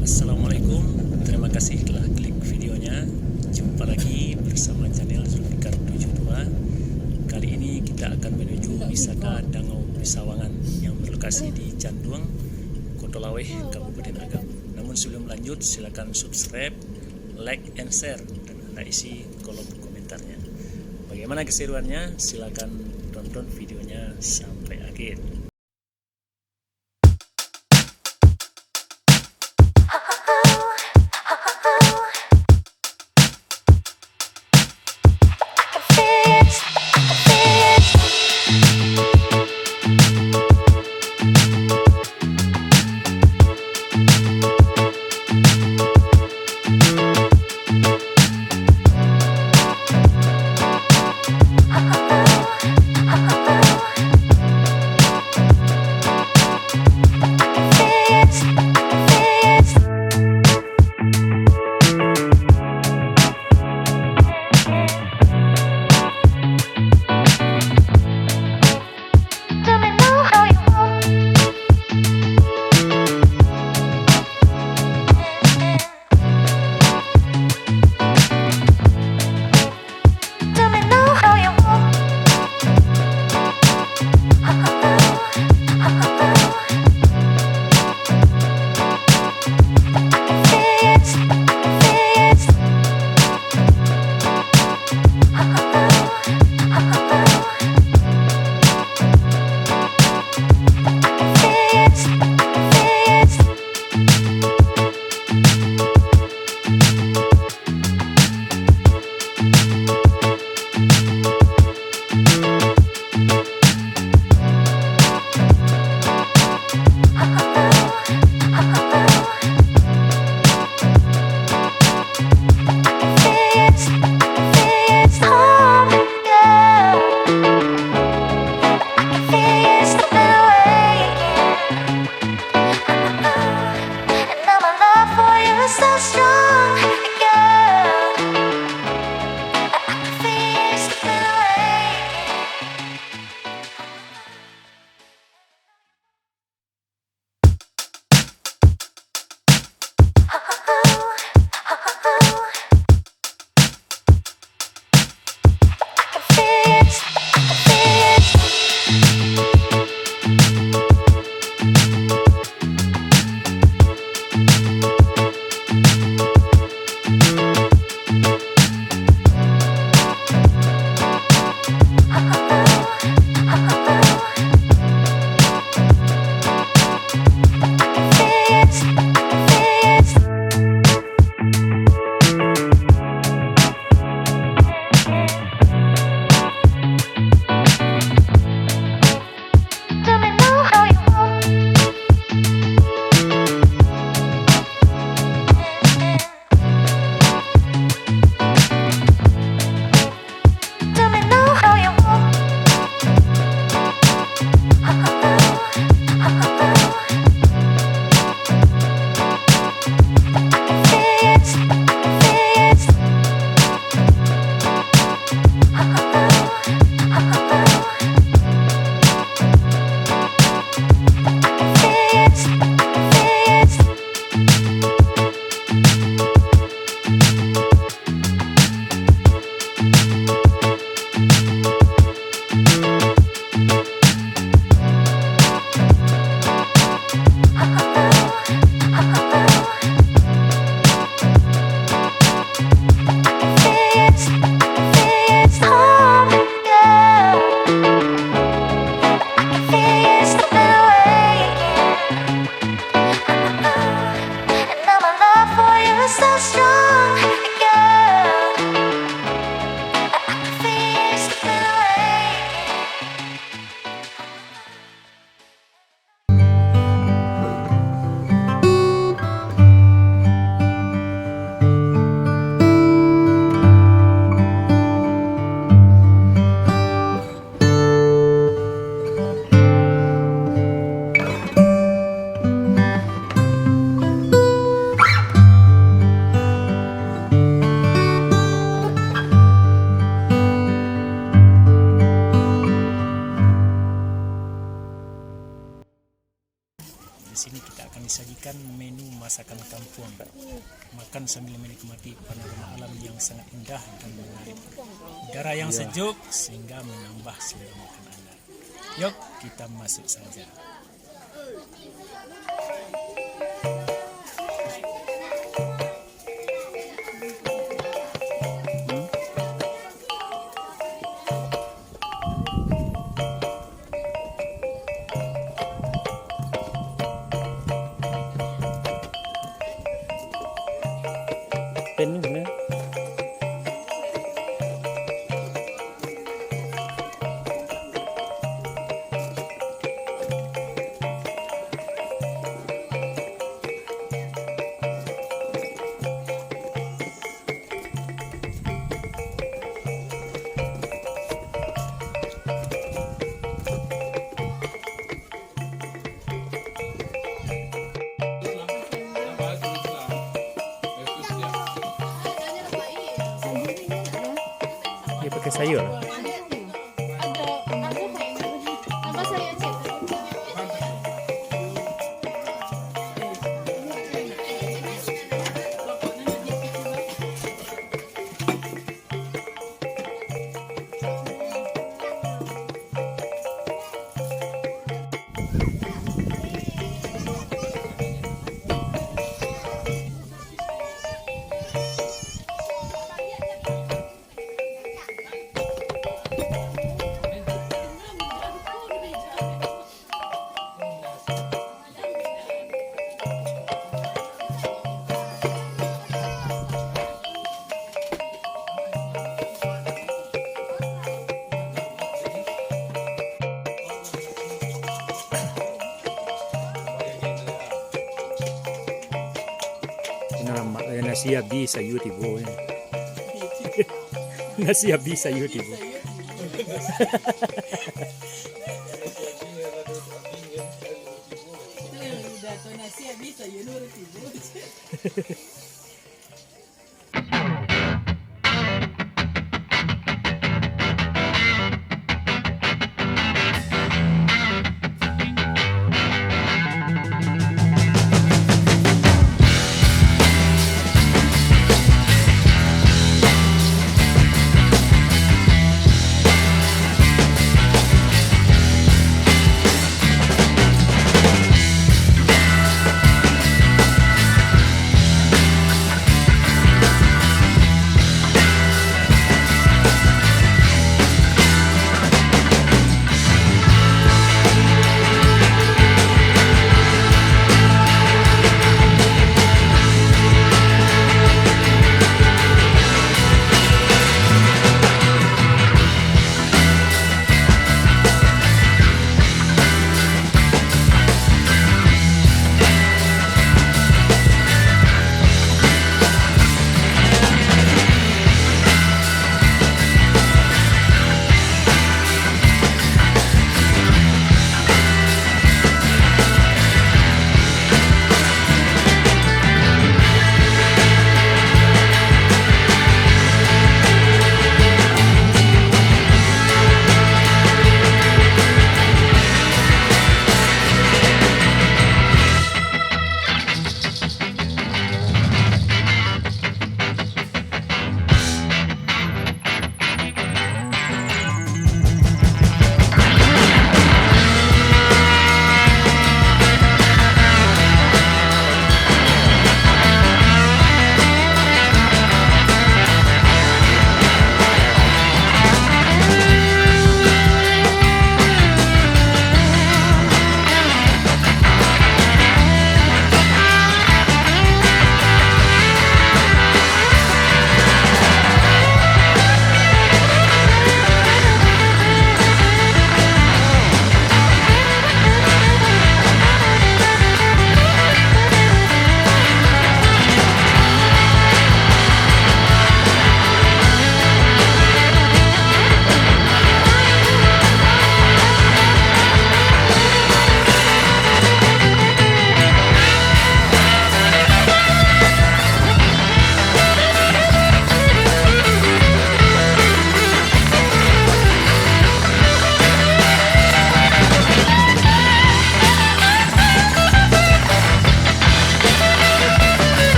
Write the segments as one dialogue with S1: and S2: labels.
S1: Assalamualaikum, terima kasih telah klik videonya. Jumpa lagi bersama channel Zulfikar 72. Kali ini kita akan menuju wisata Dangau Pisawangan yang berlokasi di Canduang, Kota Laweh, Kabupaten Agam. Namun sebelum lanjut, silakan subscribe, like, and share, dan Anda isi kolom komentarnya. Bagaimana keseruannya? Silakan tonton videonya sampai akhir. merasakan kampung, makan sambil menikmati panorama alam yang sangat indah dan menarik. Udara yang sejuk sehingga menambah selera makan Anda. Yuk kita masuk saja. Pen ni mana? Dia pakai sayur lah.
S2: Apa saya cek? Nasi habis sayur tiba. Nasi habis sayur tiba. Nasi habis sayur tiba.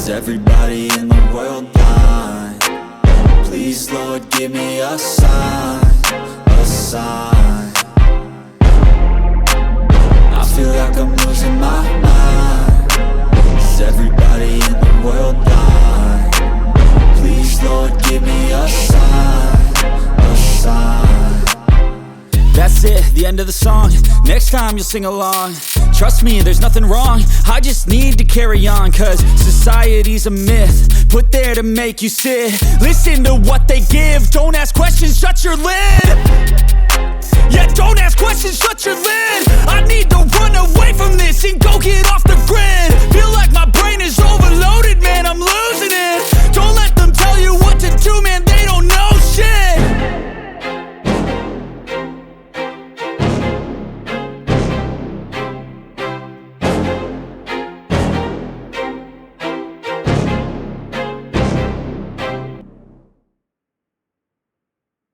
S3: Is everybody in the world blind? Please, Lord, give me a sign, a sign. I feel like I'm losing my mind. Is everybody in the world blind? Please, Lord, give me a sign, a sign. That's it, the end of the song. Next time you'll sing along. Trust me, there's nothing wrong. I just need to carry on, cause society's a myth put there to make you sit. Listen to what they give. Don't ask questions, shut your lid. Yeah, don't ask questions, shut your lid. I need to run away from this and go get off